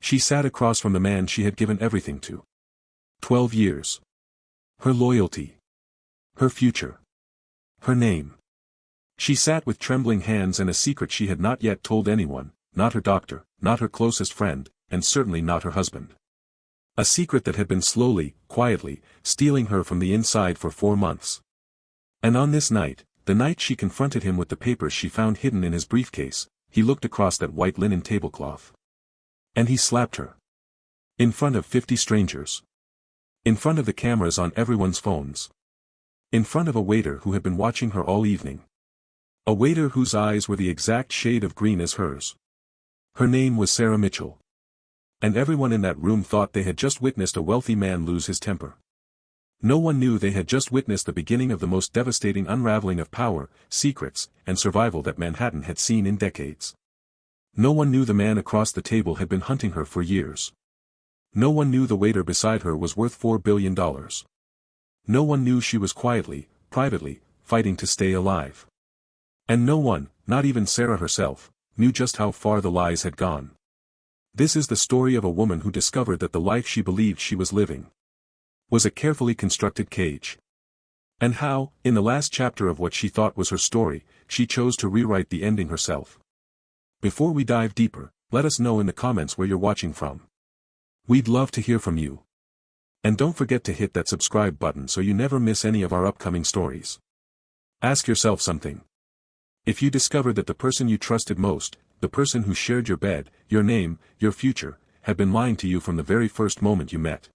She sat across from the man she had given everything to. 12 years. Her loyalty. Her future. Her name. She sat with trembling hands and a secret she had not yet told anyone, not her doctor, not her closest friend, and certainly not her husband. A secret that had been slowly, quietly, stealing her from the inside for 4 months. And on this night, the night she confronted him with the papers she found hidden in his briefcase, he looked across that white linen tablecloth. And he slapped her. In front of 50 strangers. In front of the cameras on everyone's phones. In front of a waiter who had been watching her all evening. A waiter whose eyes were the exact shade of green as hers. Her name was Sarah Mitchell. And everyone in that room thought they had just witnessed a wealthy man lose his temper. No one knew they had just witnessed the beginning of the most devastating unraveling of power, secrets, and survival that Manhattan had seen in decades. No one knew the man across the table had been hunting her for years. No one knew the waiter beside her was worth $4 billion. No one knew she was quietly, privately, fighting to stay alive. And no one, not even Sarah herself, knew just how far the lies had gone. This is the story of a woman who discovered that the life she believed she was living was a carefully constructed cage. And how, in the last chapter of what she thought was her story, she chose to rewrite the ending herself. Before we dive deeper, let us know in the comments where you're watching from. We'd love to hear from you. And don't forget to hit that subscribe button so you never miss any of our upcoming stories. Ask yourself something. If you discovered that the person you trusted most, the person who shared your bed, your name, your future, had been lying to you from the very first moment you met,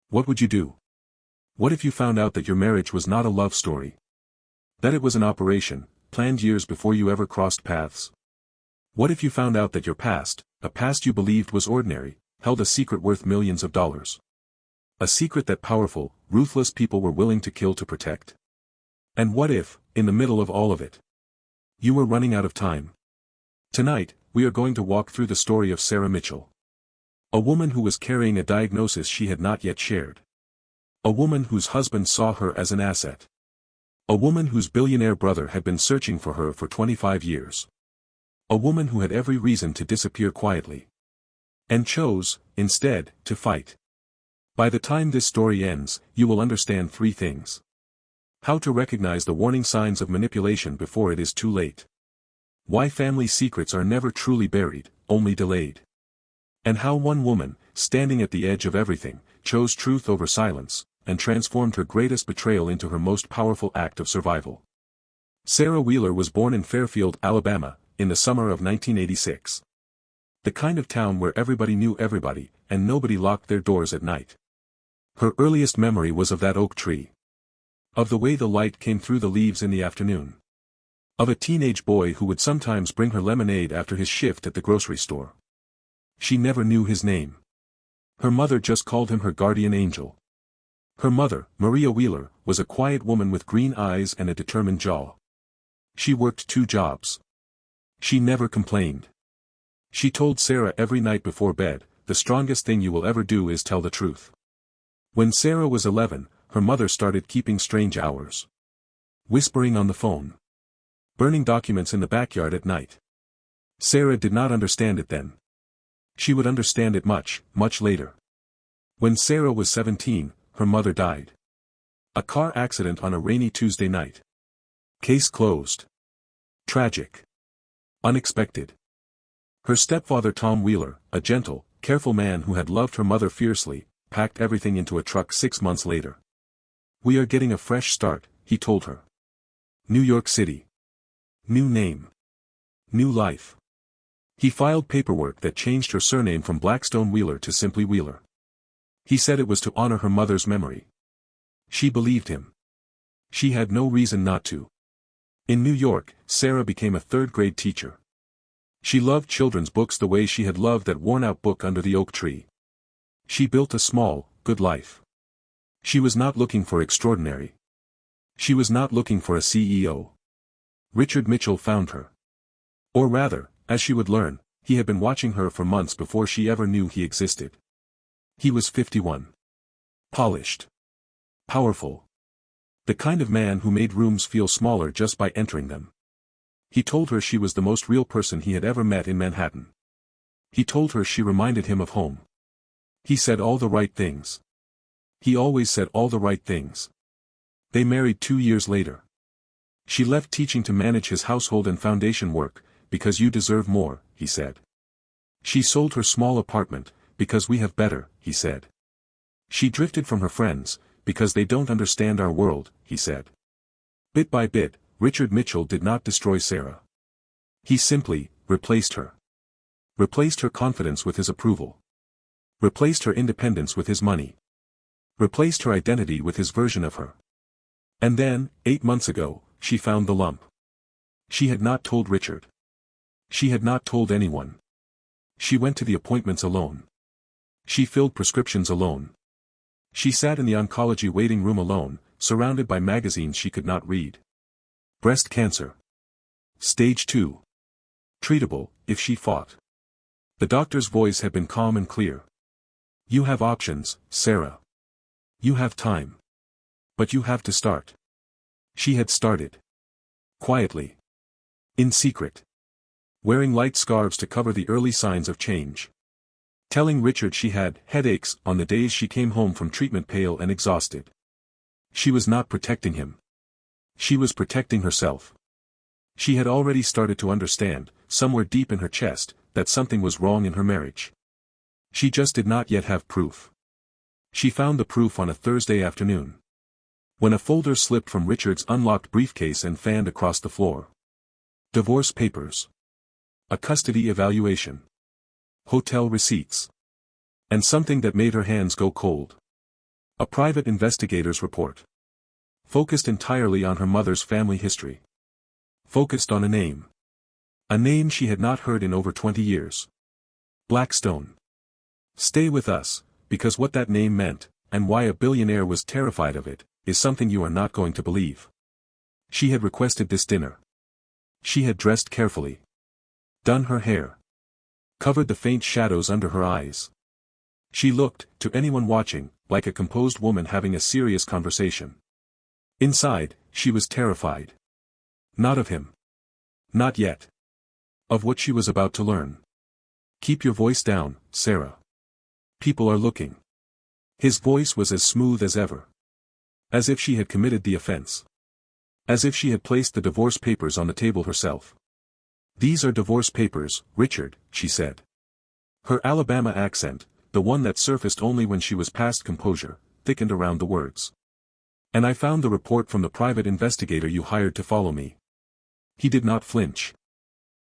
what would you do? What if you found out that your marriage was not a love story? That it was an operation, planned years before you ever crossed paths? What if you found out that your past, a past you believed was ordinary, held a secret worth millions of dollars? A secret that powerful, ruthless people were willing to kill to protect? And what if, in the middle of all of it, you were running out of time? Tonight, we are going to walk through the story of Sarah Mitchell. A woman who was carrying a diagnosis she had not yet shared. A woman whose husband saw her as an asset. A woman whose billionaire brother had been searching for her for 25 years. A woman who had every reason to disappear quietly. And chose, instead, to fight. By the time this story ends, you will understand 3 things. How to recognize the warning signs of manipulation before it is too late. Why family secrets are never truly buried, only delayed. And how one woman, standing at the edge of everything, chose truth over silence, and transformed her greatest betrayal into her most powerful act of survival. Sarah Wheeler was born in Fairfield, Alabama, in the summer of 1986. The kind of town where everybody knew everybody, and nobody locked their doors at night. Her earliest memory was of that oak tree. Of the way the light came through the leaves in the afternoon. Of a teenage boy who would sometimes bring her lemonade after his shift at the grocery store. She never knew his name. Her mother just called him her guardian angel. Her mother, Maria Wheeler, was a quiet woman with green eyes and a determined jaw. She worked 2 jobs. She never complained. She told Sarah every night before bed, the strongest thing you will ever do is tell the truth. When Sarah was 11, her mother started keeping strange hours. Whispering on the phone. Burning documents in the backyard at night. Sarah did not understand it then. She would understand it much, much later. When Sarah was 17, her mother died. A car accident on a rainy Tuesday night. Case closed. Tragic. Unexpected. Her stepfather Tom Wheeler, a gentle, careful man who had loved her mother fiercely, packed everything into a truck 6 months later. "We are getting a fresh start," he told her. New York City. New name. New life. He filed paperwork that changed her surname from Blackstone Wheeler to simply Wheeler. He said it was to honor her mother's memory. She believed him. She had no reason not to. In New York, Sarah became a 3rd-grade teacher. She loved children's books the way she had loved that worn-out book under the oak tree. She built a small, good life. She was not looking for extraordinary. She was not looking for a CEO. Richard Mitchell found her. Or rather, as she would learn, he had been watching her for months before she ever knew he existed. He was 51. Polished. Powerful. The kind of man who made rooms feel smaller just by entering them. He told her she was the most real person he had ever met in Manhattan. He told her she reminded him of home. He said all the right things. He always said all the right things. They married 2 years later. She left teaching to manage his household and foundation work, because you deserve more, he said. She sold her small apartment, because we have better, he said. She drifted from her friends, because they don't understand our world, he said. Bit by bit, Richard Mitchell did not destroy Sarah. He simply replaced her. Replaced her confidence with his approval. Replaced her independence with his money. Replaced her identity with his version of her. And then, 8 months ago, she found the lump. She had not told Richard. She had not told anyone. She went to the appointments alone. She filled prescriptions alone. She sat in the oncology waiting room alone, surrounded by magazines she could not read. Breast cancer. Stage 2. Treatable, if she fought. The doctor's voice had been calm and clear. You have options, Sarah. You have time. But you have to start. She had started. Quietly. In secret. Wearing light scarves to cover the early signs of change. Telling Richard she had headaches on the days she came home from treatment pale and exhausted. She was not protecting him. She was protecting herself. She had already started to understand, somewhere deep in her chest, that something was wrong in her marriage. She just did not yet have proof. She found the proof on a Thursday afternoon. When a folder slipped from Richard's unlocked briefcase and fanned across the floor. Divorce papers. A custody evaluation. Hotel receipts. And something that made her hands go cold. A private investigator's report. Focused entirely on her mother's family history. Focused on a name. A name she had not heard in over 20 years. Blackstone. Stay with us, because what that name meant, and why a billionaire was terrified of it, is something you are not going to believe. She had requested this dinner. She had dressed carefully. Done her hair. Covered the faint shadows under her eyes. She looked, to anyone watching, like a composed woman having a serious conversation. Inside, she was terrified. Not of him. Not yet. Of what she was about to learn. Keep your voice down, Sarah. People are looking. His voice was as smooth as ever. As if she had committed the offense. As if she had placed the divorce papers on the table herself. These are divorce papers, Richard, she said. Her Alabama accent, the one that surfaced only when she was past composure, thickened around the words. And I found the report from the private investigator you hired to follow me. He did not flinch.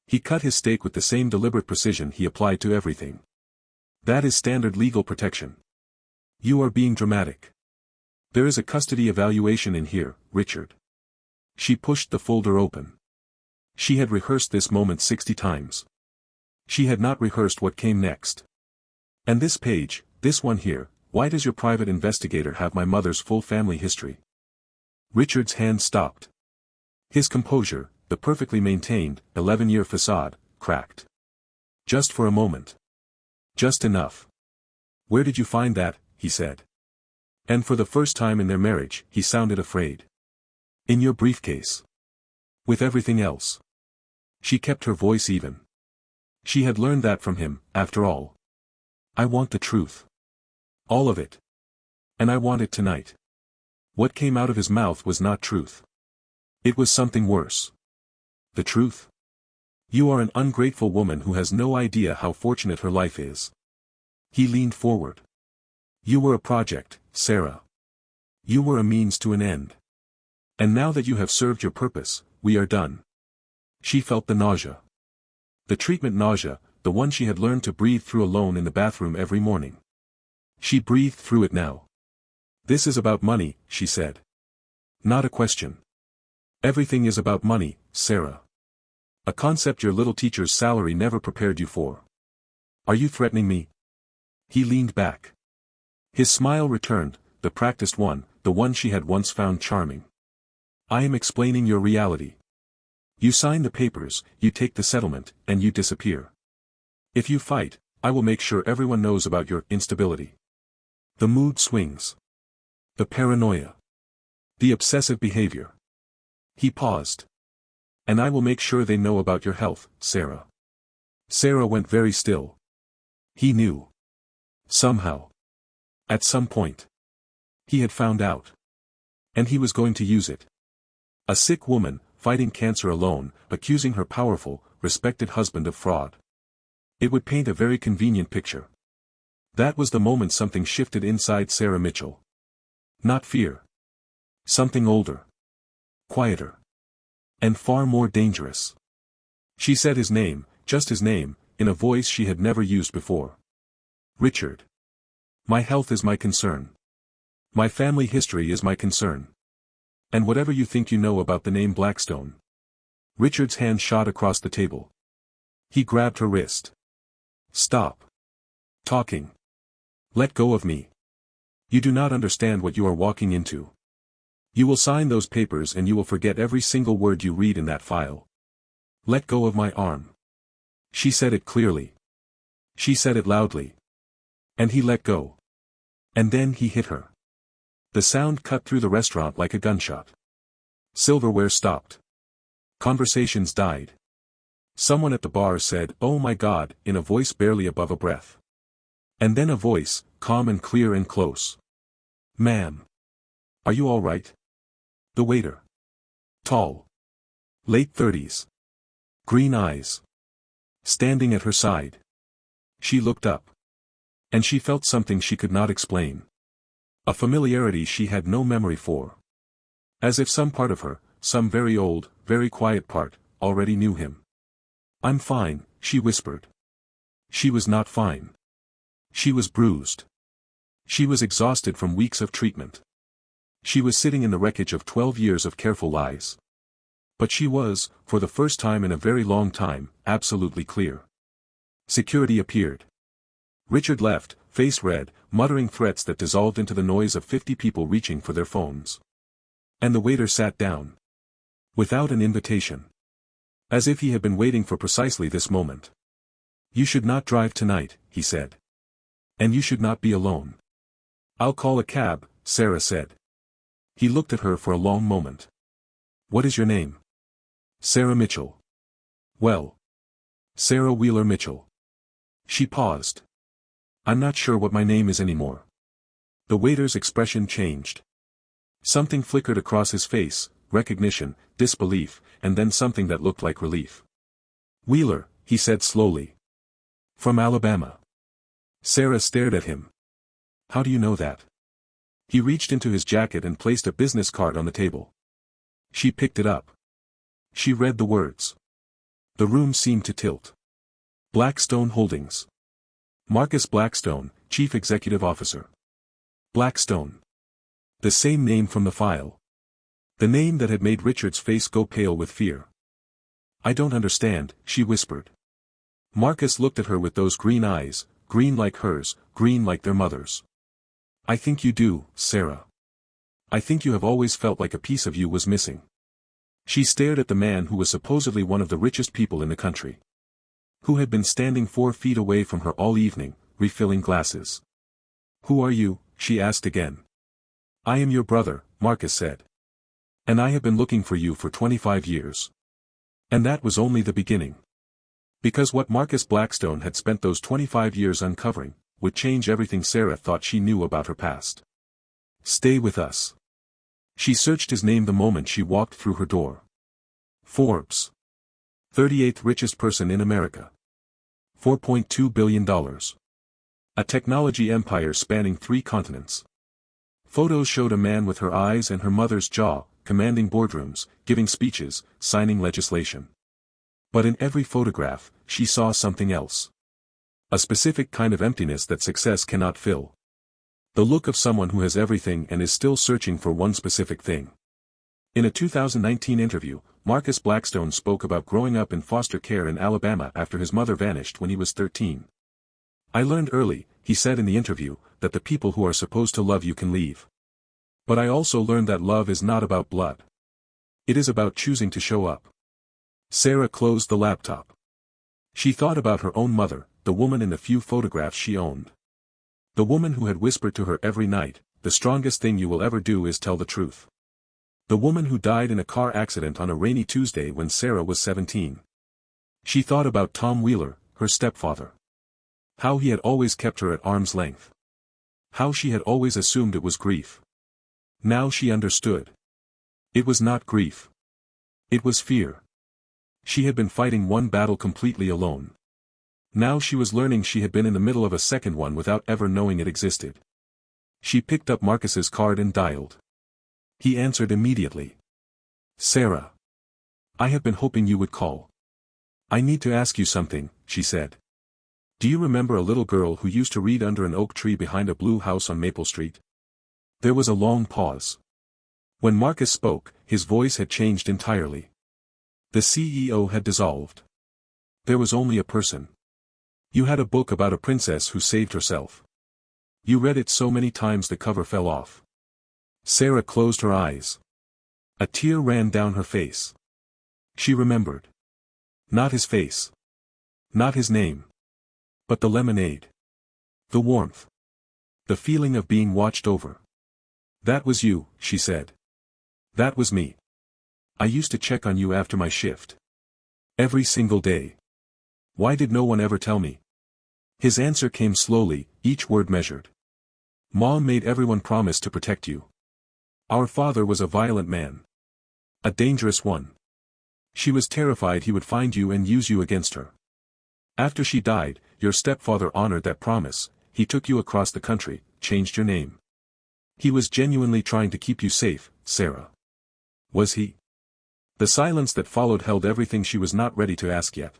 He cut his steak with the same deliberate precision he applied to everything. That is standard legal protection. You are being dramatic. There is a custody evaluation in here, Richard. She pushed the folder open. She had rehearsed this moment 60 times. She had not rehearsed what came next. And this page, this one here, why does your private investigator have my mother's full family history? Richard's hand stopped. His composure, the perfectly maintained, 11-year facade, cracked. Just for a moment. Just enough. Where did you find that, he said. And for the first time in their marriage, he sounded afraid. In your briefcase. With everything else. She kept her voice even. She had learned that from him, after all. I want the truth. All of it. And I want it tonight. What came out of his mouth was not truth. It was something worse. The truth? You are an ungrateful woman who has no idea how fortunate her life is. He leaned forward. You were a project, Sarah. You were a means to an end. And now that you have served your purpose, we are done. She felt the nausea. The treatment nausea, the one she had learned to breathe through alone in the bathroom every morning. She breathed through it now. This is about money, she said. Not a question. Everything is about money, Sarah. A concept your little teacher's salary never prepared you for. Are you threatening me? He leaned back. His smile returned, the practiced one, the one she had once found charming. I am explaining your reality. You sign the papers, you take the settlement, and you disappear. If you fight, I will make sure everyone knows about your instability. The mood swings. The paranoia. The obsessive behavior. He paused. And I will make sure they know about your health, Sarah. Sarah went very still. He knew. Somehow. At some point. He had found out. And he was going to use it. A sick woman, fighting cancer alone, accusing her powerful, respected husband of fraud. It would paint a very convenient picture. That was the moment something shifted inside Sarah Mitchell. Not fear. Something older. Quieter. And far more dangerous. She said his name, just his name, in a voice she had never used before. Richard. My health is my concern. My family history is my concern. And whatever you think you know about the name Blackstone. Richard's hand shot across the table. He grabbed her wrist. Stop. Talking. Let go of me. You do not understand what you are walking into. You will sign those papers and you will forget every single word you read in that file. Let go of my arm. She said it clearly. She said it loudly. And he let go. And then he hit her. The sound cut through the restaurant like a gunshot. Silverware stopped. Conversations died. Someone at the bar said, "Oh my God," in a voice barely above a breath. And then a voice, calm and clear and close. "Ma'am. Are you all right?" The waiter. Tall. Late 30s. Green eyes. Standing at her side. She looked up. And she felt something she could not explain. A familiarity she had no memory for. As if some part of her, some very old, very quiet part, already knew him. "I'm fine," she whispered. She was not fine. She was bruised. She was exhausted from weeks of treatment. She was sitting in the wreckage of 12 years of careful lies. But she was, for the first time in a very long time, absolutely clear. Security appeared. Richard left, face red, muttering threats that dissolved into the noise of 50 people reaching for their phones. And the waiter sat down. Without an invitation. As if he had been waiting for precisely this moment. "You should not drive tonight," he said. "And you should not be alone." "I'll call a cab," Sarah said. He looked at her for a long moment. "What is your name?" "Sarah Mitchell." "Well. Sarah Wheeler Mitchell." She paused. "I'm not sure what my name is anymore." The waiter's expression changed. Something flickered across his face, recognition, disbelief, and then something that looked like relief. "Wheeler," he said slowly. "From Alabama." Sarah stared at him. "How do you know that?" He reached into his jacket and placed a business card on the table. She picked it up. She read the words. The room seemed to tilt. Blackstone Holdings. Marcus Blackstone, Chief Executive Officer. Blackstone. The same name from the file. The name that had made Richard's face go pale with fear. "I don't understand," she whispered. Marcus looked at her with those green eyes, green like hers, green like their mother's. "I think you do, Sarah. I think you have always felt like a piece of you was missing." She stared at the man who was supposedly one of the richest people in the country. Who had been standing 4 feet away from her all evening, refilling glasses. "Who are you?" she asked again. "I am your brother," Marcus said. "And I have been looking for you for 25 years. And that was only the beginning. Because what Marcus Blackstone had spent those 25 years uncovering, would change everything Sarah thought she knew about her past. "Stay with us." She searched his name the moment she walked through her door. Forbes. 38th richest person in America. $4.2 billion. A technology empire spanning 3 continents. Photos showed a man with her eyes and her mother's jaw, commanding boardrooms, giving speeches, signing legislation. But in every photograph, she saw something else. A specific kind of emptiness that success cannot fill. The look of someone who has everything and is still searching for one specific thing. In a 2019 interview, Marcus Blackstone spoke about growing up in foster care in Alabama after his mother vanished when he was 13. "I learned early," he said in the interview, "that the people who are supposed to love you can leave. But I also learned that love is not about blood. It is about choosing to show up." Sarah closed the laptop. She thought about her own mother, the woman in the few photographs she owned. The woman who had whispered to her every night, "The strongest thing you will ever do is tell the truth." The woman who died in a car accident on a rainy Tuesday when Sarah was 17. She thought about Tom Wheeler, her stepfather. How he had always kept her at arm's length. How she had always assumed it was grief. Now she understood. It was not grief. It was fear. She had been fighting one battle completely alone. Now she was learning she had been in the middle of a second one without ever knowing it existed. She picked up Marcus's card and dialed. He answered immediately. Sarah. I have been hoping you would call. I need to ask you something, she said. Do you remember a little girl who used to read under an oak tree behind a blue house on Maple Street? There was a long pause. When Marcus spoke, his voice had changed entirely. The CEO had dissolved. There was only a person. You had a book about a princess who saved herself. You read it so many times the cover fell off. Sarah closed her eyes. A tear ran down her face. She remembered. Not his face. Not his name. But the lemonade. The warmth. The feeling of being watched over. That was you, she said. That was me. I used to check on you after my shift. Every single day. Why did no one ever tell me? His answer came slowly, each word measured. Mom made everyone promise to protect you. Our father was a violent man. A dangerous one. She was terrified he would find you and use you against her. After she died, your stepfather honored that promise. He took you across the country, changed your name. He was genuinely trying to keep you safe, Sarah. Was he? The silence that followed held everything she was not ready to ask yet.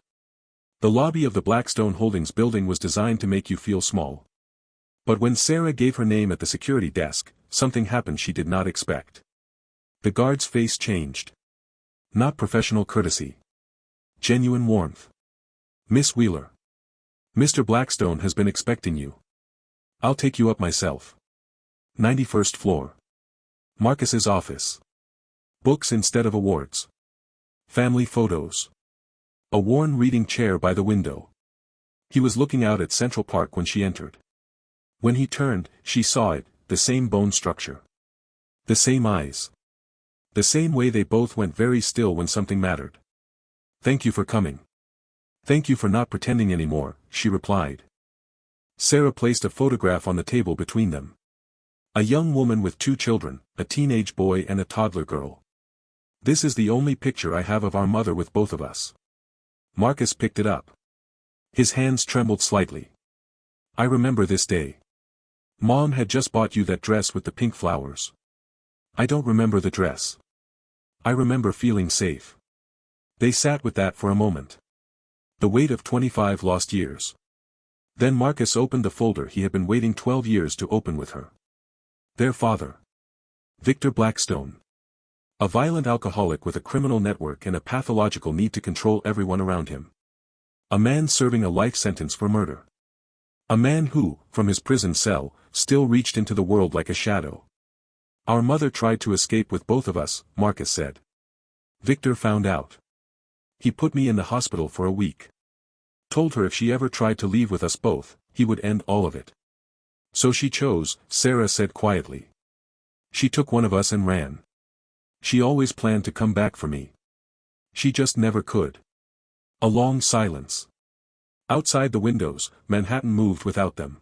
The lobby of the Blackstone Holdings building was designed to make you feel small. But when Sarah gave her name at the security desk, something happened she did not expect. The guard's face changed. Not professional courtesy. Genuine warmth. Miss Wheeler. Mr. Blackstone has been expecting you. I'll take you up myself. 91st floor. Marcus's office. Books instead of awards. Family photos. A worn reading chair by the window. He was looking out at Central Park when she entered. When he turned, she saw it, the same bone structure. The same eyes. The same way they both went very still when something mattered. Thank you for coming. Thank you for not pretending anymore, she replied. Sarah placed a photograph on the table between them. A young woman with 2 children, a teenage boy and a toddler girl. This is the only picture I have of our mother with both of us. Marcus picked it up. His hands trembled slightly. I remember this day. Mom had just bought you that dress with the pink flowers. I don't remember the dress. I remember feeling safe. They sat with that for a moment. The weight of 25 lost years. Then Marcus opened the folder he had been waiting 12 years to open with her. Their father. Victor Blackstone. A violent alcoholic with a criminal network and a pathological need to control everyone around him. A man serving a life sentence for murder. A man who, from his prison cell, still reached into the world like a shadow. Our mother tried to escape with both of us, Marcus said. Victor found out. He put me in the hospital for a week. Told her if she ever tried to leave with us both, he would end all of it. So she chose, Sarah said quietly. She took one of us and ran. She always planned to come back for me. She just never could. A long silence. Outside the windows, Manhattan moved without them.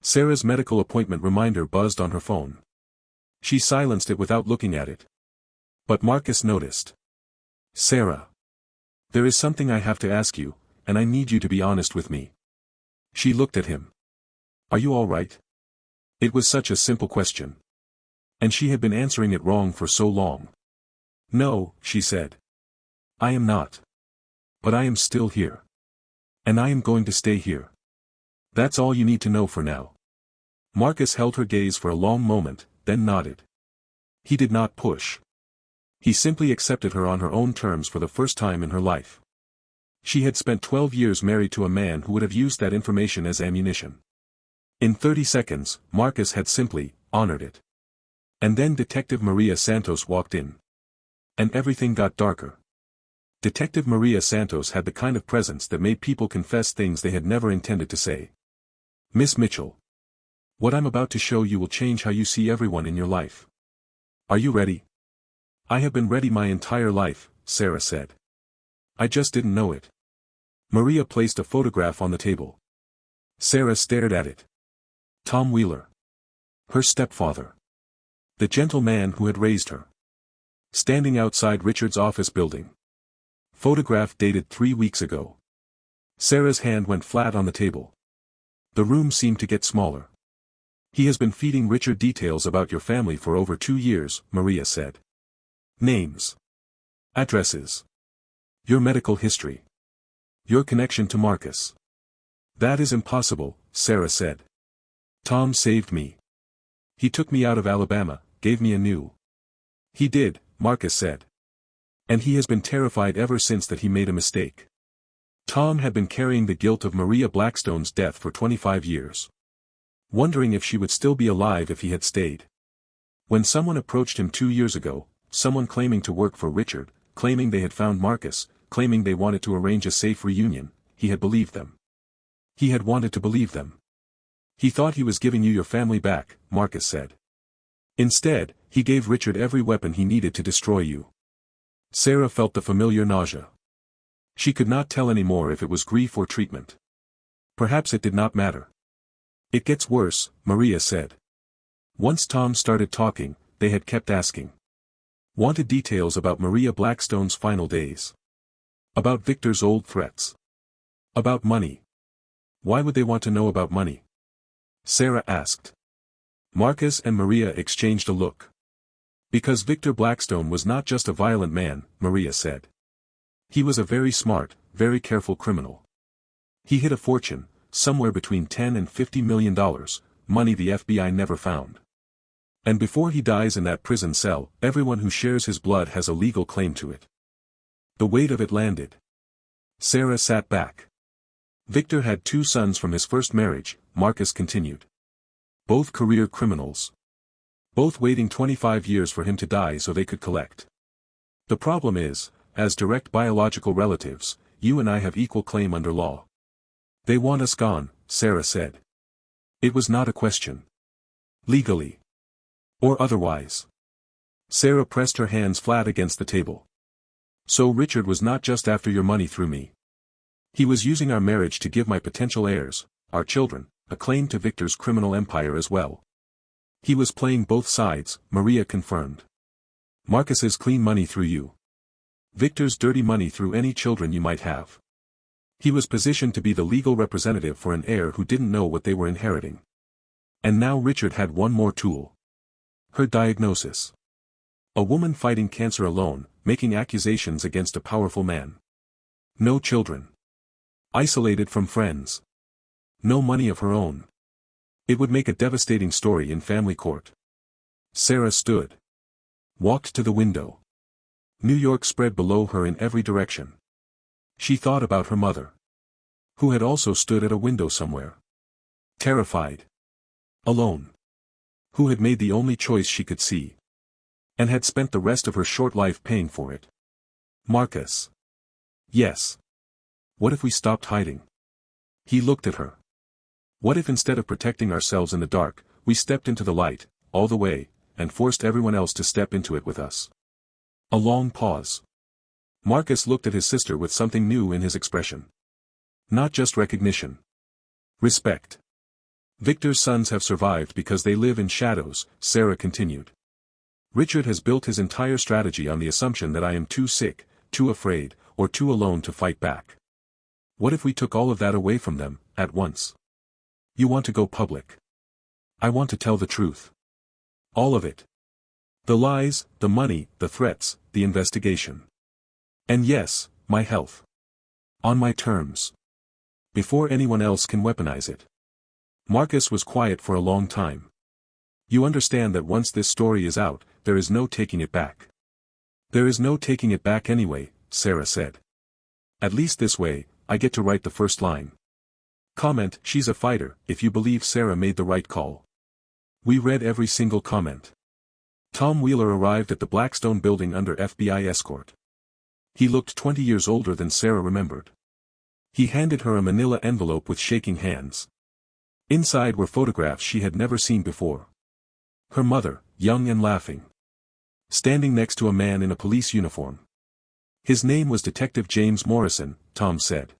Sarah's medical appointment reminder buzzed on her phone. She silenced it without looking at it. But Marcus noticed. Sarah. There is something I have to ask you, and I need you to be honest with me. She looked at him. Are you all right? It was such a simple question. And she had been answering it wrong for so long. No, she said. I am not. But I am still here. And I am going to stay here. That's all you need to know for now. Marcus held her gaze for a long moment, then nodded. He did not push. He simply accepted her on her own terms for the first time in her life. She had spent 12 years married to a man who would have used that information as ammunition. In 30 seconds, Marcus had simply honored it. And then Detective Maria Santos walked in. And everything got darker. Detective Maria Santos had the kind of presence that made people confess things they had never intended to say. Miss Mitchell. What I'm about to show you will change how you see everyone in your life. Are you ready? I have been ready my entire life, Sarah said. I just didn't know it. Maria placed a photograph on the table. Sarah stared at it. Tom Wheeler. Her stepfather. The gentle man who had raised her. Standing outside Richard's office building. Photograph dated 3 weeks ago. Sarah's hand went flat on the table. The room seemed to get smaller. He has been feeding Richard details about your family for over 2 years, Maria said. Names. Addresses. Your medical history. Your connection to Marcus. That is impossible, Sarah said. Tom saved me. He took me out of Alabama, gave me a new. He did, Marcus said. And he has been terrified ever since that he made a mistake. Tom had been carrying the guilt of Maria Blackstone's death for 25 years. Wondering if she would still be alive if he had stayed. When someone approached him 2 years ago, someone claiming to work for Richard, claiming they had found Marcus, claiming they wanted to arrange a safe reunion, he had believed them. He had wanted to believe them. He thought he was giving you your family back, Marcus said. Instead, he gave Richard every weapon he needed to destroy you. Sarah felt the familiar nausea. She could not tell anymore if it was grief or treatment. Perhaps it did not matter. It gets worse, Maria said. Once Tom started talking, they had kept asking. Wanted details about Maria Blackstone's final days. About Victor's old threats. About money. Why would they want to know about money? Sarah asked. Marcus and Maria exchanged a look. Because Victor Blackstone was not just a violent man, Maria said. He was a very smart, very careful criminal. He hid a fortune, somewhere between $10 and $50 million, money the FBI never found. And before he dies in that prison cell, everyone who shares his blood has a legal claim to it. The weight of it landed. Sarah sat back. Victor had 2 sons from his first marriage, Marcus continued. Both career criminals. Both waiting 25 years for him to die so they could collect. The problem is, as direct biological relatives, you and I have equal claim under law. They want us gone, Sarah said. It was not a question. Legally. Or otherwise. Sarah pressed her hands flat against the table. So Richard was not just after your money through me. He was using our marriage to give my potential heirs, our children, a claim to Victor's criminal empire as well. He was playing both sides, Maria confirmed. Marcus's clean money through you. Victor's dirty money through any children you might have. He was positioned to be the legal representative for an heir who didn't know what they were inheriting. And now Richard had one more tool. Her diagnosis. A woman fighting cancer alone, making accusations against a powerful man. No children. Isolated from friends. No money of her own. It would make a devastating story in family court. Sarah stood. Walked to the window. New York spread below her in every direction. She thought about her mother. Who had also stood at a window somewhere. Terrified. Alone. Who had made the only choice she could see. And had spent the rest of her short life paying for it. Marcus. Yes. What if we stopped hiding? He looked at her. What if instead of protecting ourselves in the dark, we stepped into the light, all the way, and forced everyone else to step into it with us? A long pause. Marcus looked at his sister with something new in his expression. Not just recognition. Respect. Victor's sons have survived because they live in shadows, Sarah continued. Richard has built his entire strategy on the assumption that I am too sick, too afraid, or too alone to fight back. What if we took all of that away from them, at once? You want to go public. I want to tell the truth. All of it. The lies, the money, the threats, the investigation. And yes, my health. On my terms. Before anyone else can weaponize it. Marcus was quiet for a long time. You understand that once this story is out, there is no taking it back. There is no taking it back anyway, Sarah said. At least this way, I get to write the first line. Comment, she's a fighter, if you believe Sarah made the right call. We read every single comment. Tom Wheeler arrived at the Blackstone building under FBI escort. He looked 20 years older than Sarah remembered. He handed her a manila envelope with shaking hands. Inside were photographs she had never seen before. Her mother, young and laughing. Standing next to a man in a police uniform. His name was Detective James Morrison, Tom said.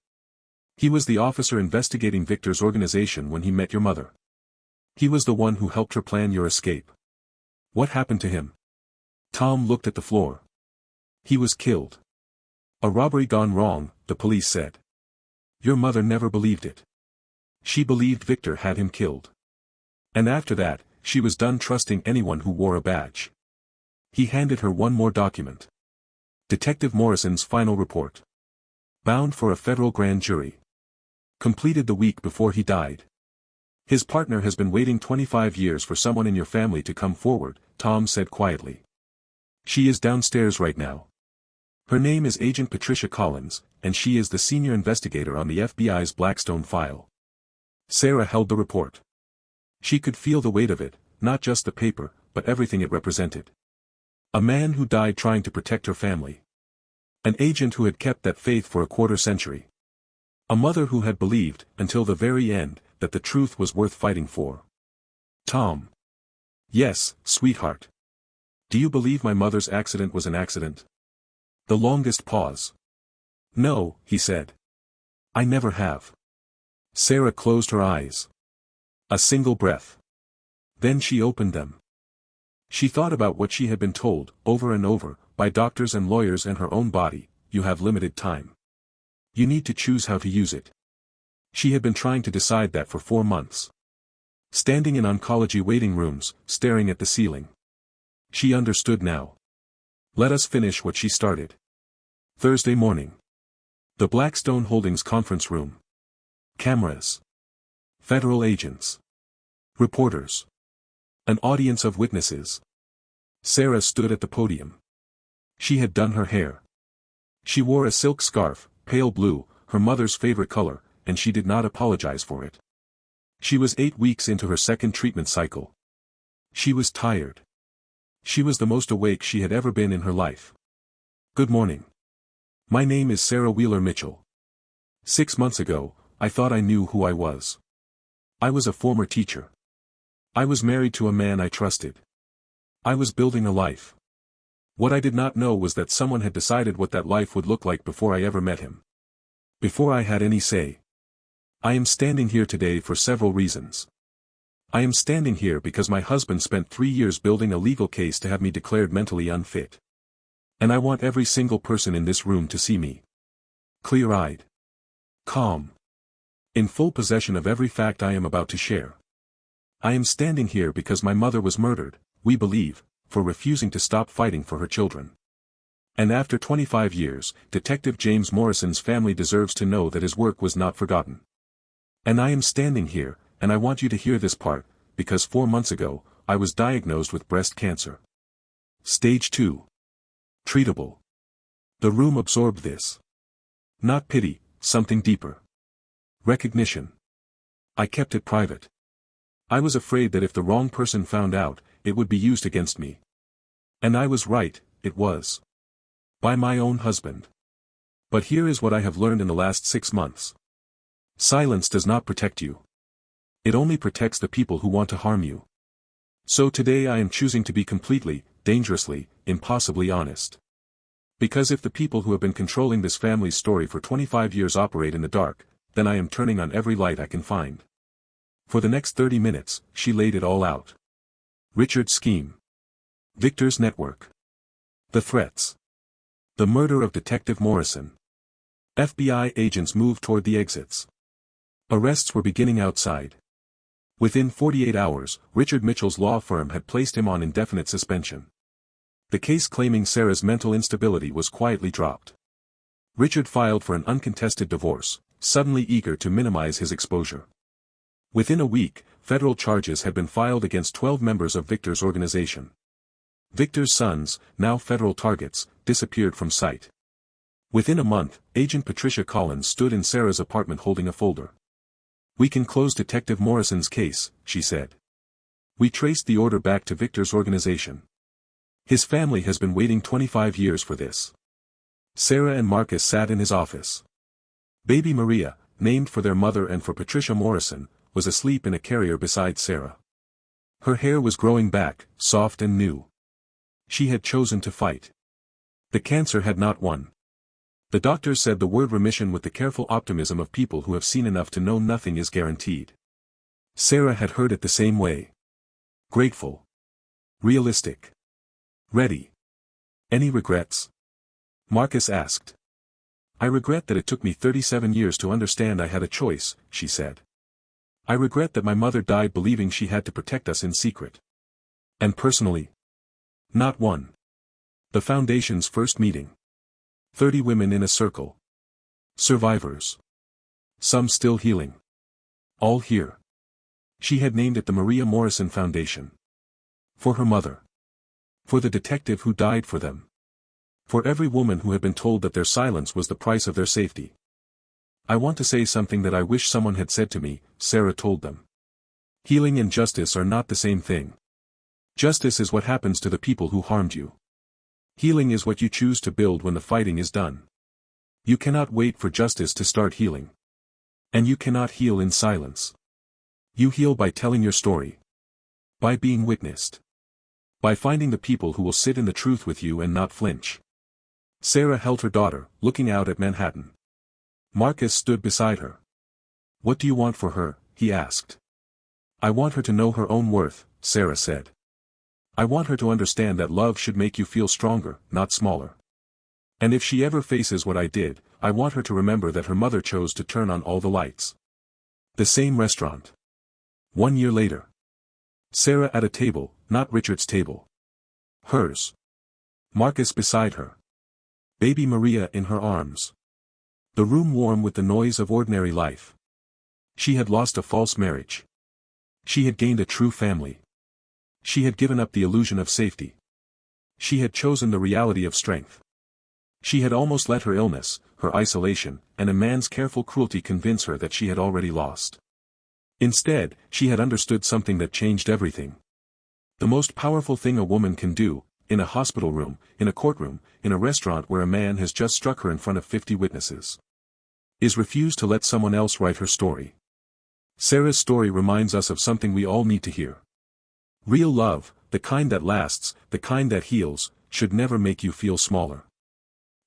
He was the officer investigating Victor's organization when he met your mother. He was the one who helped her plan your escape. What happened to him? Tom looked at the floor. He was killed. A robbery gone wrong, the police said. Your mother never believed it. She believed Victor had him killed. And after that, she was done trusting anyone who wore a badge. He handed her one more document. Detective Morrison's final report. Bound for a federal grand jury. Completed the week before he died. His partner has been waiting 25 years for someone in your family to come forward, Tom said quietly. She is downstairs right now. Her name is Agent Patricia Collins, and she is the senior investigator on the FBI's Blackstone file. Sarah held the report. She could feel the weight of it, not just the paper, but everything it represented. A man who died trying to protect her family. An agent who had kept that faith for a quarter century. A mother who had believed, until the very end, that the truth was worth fighting for. Tom. Yes, sweetheart. Do you believe my mother's accident was an accident? The longest pause. No, he said. I never have. Sarah closed her eyes. A single breath. Then she opened them. She thought about what she had been told, over and over, by doctors and lawyers and her own body: you have limited time. You need to choose how to use it. She had been trying to decide that for 4 months. Standing in oncology waiting rooms, staring at the ceiling. She understood now. Let us finish what she started. Thursday morning. The Blackstone Holdings conference room. Cameras. Federal agents. Reporters. An audience of witnesses. Sarah stood at the podium. She had done her hair. She wore a silk scarf, pale blue, her mother's favorite color, and she did not apologize for it. She was 8 weeks into her second treatment cycle. She was tired. She was the most awake she had ever been in her life. Good morning. My name is Sarah Wheeler Mitchell. 6 months ago, I thought I knew who I was. I was a former teacher. I was married to a man I trusted. I was building a life. What I did not know was that someone had decided what that life would look like before I ever met him. Before I had any say. I am standing here today for several reasons. I am standing here because my husband spent 3 years building a legal case to have me declared mentally unfit. And I want every single person in this room to see me. Clear-eyed. Calm. In full possession of every fact I am about to share. I am standing here because my mother was murdered, we believe, for refusing to stop fighting for her children. And after 25 years, Detective James Morrison's family deserves to know that his work was not forgotten. And I am standing here, and I want you to hear this part, because 4 months ago, I was diagnosed with breast cancer. Stage 2. Treatable. The room absorbed this. Not pity, something deeper. Recognition. I kept it private. I was afraid that if the wrong person found out, it would be used against me. And I was right, it was. By my own husband. But here is what I have learned in the last 6 months. Silence does not protect you. It only protects the people who want to harm you. So today I am choosing to be completely, dangerously, impossibly honest. Because if the people who have been controlling this family's story for 25 years operate in the dark, then I am turning on every light I can find. For the next 30 minutes, she laid it all out. Richard's scheme. Victor's network. The threats. The murder of Detective Morrison. FBI agents moved toward the exits. Arrests were beginning outside. Within 48 hours, Richard Mitchell's law firm had placed him on indefinite suspension. The case claiming Sarah's mental instability was quietly dropped. Richard filed for an uncontested divorce, suddenly eager to minimize his exposure. Within a week, federal charges had been filed against 12 members of Victor's organization. Victor's sons, now federal targets, disappeared from sight. Within a month, Agent Patricia Collins stood in Sarah's apartment holding a folder. "We can close Detective Morrison's case," she said. "We traced the order back to Victor's organization. His family has been waiting 25 years for this." Sarah and Marcus sat in his office. Baby Maria, named for their mother and for Patricia Morrison, was asleep in a carrier beside Sarah. Her hair was growing back, soft and new. She had chosen to fight. The cancer had not won. The doctors said the word remission with the careful optimism of people who have seen enough to know nothing is guaranteed. Sarah had heard it the same way. Grateful. Realistic. Ready. Any regrets? Marcus asked. I regret that it took me 37 years to understand I had a choice, she said. I regret that my mother died believing she had to protect us in secret. And personally? Not one. The Foundation's first meeting. 30 women in a circle. Survivors. Some still healing. All here. She had named it the Maria Morrison Foundation. For her mother. For the detective who died for them. For every woman who had been told that their silence was the price of their safety. I want to say something that I wish someone had said to me, Sarah told them. Healing and justice are not the same thing. Justice is what happens to the people who harmed you. Healing is what you choose to build when the fighting is done. You cannot wait for justice to start healing. And you cannot heal in silence. You heal by telling your story. By being witnessed. By finding the people who will sit in the truth with you and not flinch. Sarah held her daughter, looking out at Manhattan. Marcus stood beside her. What do you want for her? He asked. I want her to know her own worth, Sarah said. I want her to understand that love should make you feel stronger, not smaller. And if she ever faces what I did, I want her to remember that her mother chose to turn on all the lights. The same restaurant. 1 year later. Sarah at a table, not Richard's table. Hers. Marcus beside her. Baby Maria in her arms. The room warm with the noise of ordinary life. She had lost a false marriage. She had gained a true family. She had given up the illusion of safety. She had chosen the reality of strength. She had almost let her illness, her isolation, and a man's careful cruelty convince her that she had already lost. Instead, she had understood something that changed everything. The most powerful thing a woman can do, in a hospital room, in a courtroom, in a restaurant where a man has just struck her in front of 50 witnesses, is refuse to let someone else write her story. Sarah's story reminds us of something we all need to hear. Real love, the kind that lasts, the kind that heals, should never make you feel smaller.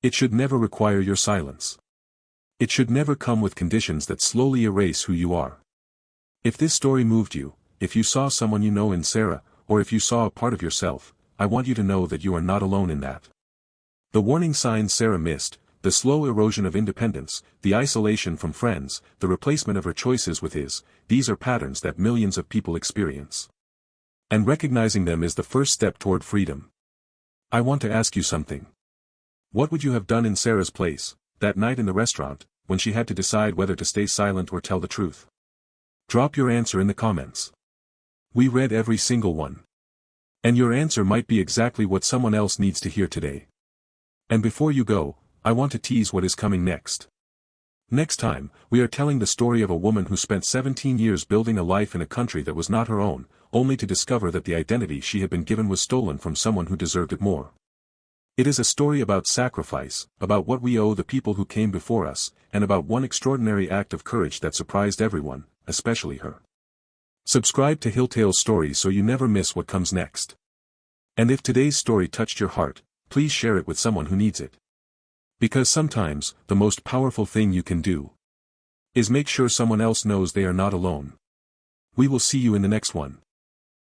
It should never require your silence. It should never come with conditions that slowly erase who you are. If this story moved you, if you saw someone you know in Sarah, or if you saw a part of yourself, I want you to know that you are not alone in that. The warning signs Sarah missed, the slow erosion of independence, the isolation from friends, the replacement of her choices with his, these are patterns that millions of people experience. And recognizing them is the first step toward freedom. I want to ask you something. What would you have done in Sarah's place, that night in the restaurant, when she had to decide whether to stay silent or tell the truth? Drop your answer in the comments. We read every single one. And your answer might be exactly what someone else needs to hear today. And before you go, I want to tease what is coming next. Next time, we are telling the story of a woman who spent 17 years building a life in a country that was not her own, only to discover that the identity she had been given was stolen from someone who deserved it more. It is a story about sacrifice, about what we owe the people who came before us, and about one extraordinary act of courage that surprised everyone, especially her. Subscribe to Hilltale Stories so you never miss what comes next. And if today's story touched your heart, please share it with someone who needs it. Because sometimes, the most powerful thing you can do is make sure someone else knows they are not alone. We will see you in the next one.